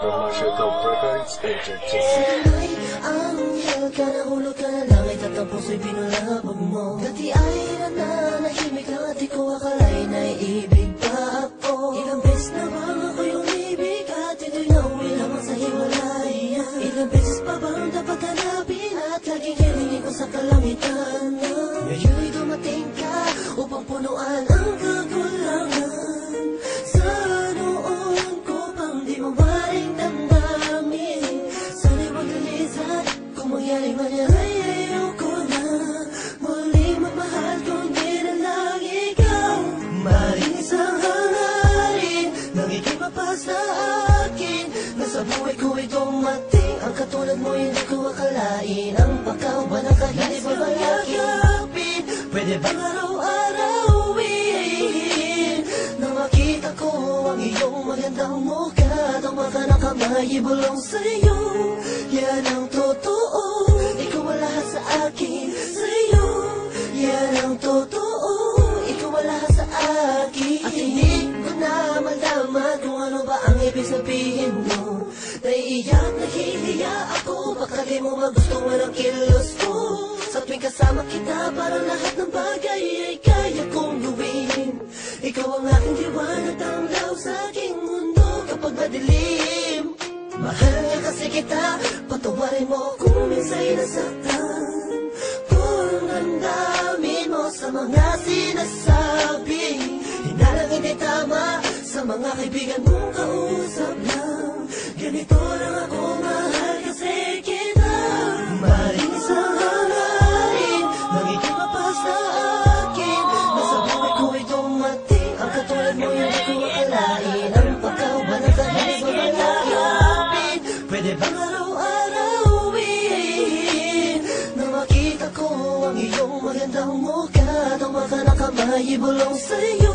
Commercial Corporate Agency. Sana'y ang hiyal ka, nahulog ka na langit at ang puso'y pinulabog mo. Dati ay nananahimik lang at di ko akalain ay ibig pa ako. Ilang beses na bang ako'y umibig at ito'y nauwi lamang sa hiwalayan. Ilang beses pa bang dapat hanapin at laging hilingin ko sa kalangitan. Ngayon'y dumating ka upang punuan ang kakulangan. Sa noon ko pang di mo maring damdamin. Sana'y wag lalisan, kung mangyari man yan ay ayoko na muling magmahal kundi na lang ikaw. Maring isang hangarin nang ikipa sa akin, na sa buhay ko'y dumating ang katulad mo, hindi ko akalain. Ang pagkaw ba ng kahit ba bayakapin, pwede bang araw-arawin na makita ko ang iyong magandang mukha? Tumakan ang kamay, ibulong sa'yo, yan ang totoo. Ikaw ang lahat sa akin, sa'yo, yan ang totoo. Ikaw ang lahat sa akin. At hindi ko na malaman kung ano ba ang ibig sabihin mo. Naiiyak, nahihiya ako, baka di mo magustuhan ang kilos ko. Sa tuwing kasama kita, parang lahat ng bagay ay kaya kong gawin. Ikaw ang aking liwanag, tanglaw sa aking mundo kapag madilim. Mahal niya kasi kita, patawarin mo kung minsa'y nasaktan. Kung damdamin mo sa mga sinasabi, hinalang hindi tama sa mga kaibigan mong kausap lang. Ganito lang ako, mahal kasi kita. Maring isang hangarin nang ikipa sa akin, na sa buhay ko'y dumating ang katulad mo, hindi ko akalain. Ang pagkaw ba ng kahit ba bayakapin, pwede bang araw-arawin na makita ko ang iyong magandang mukha? Tumakan ang kamay, ibulong sa'yo,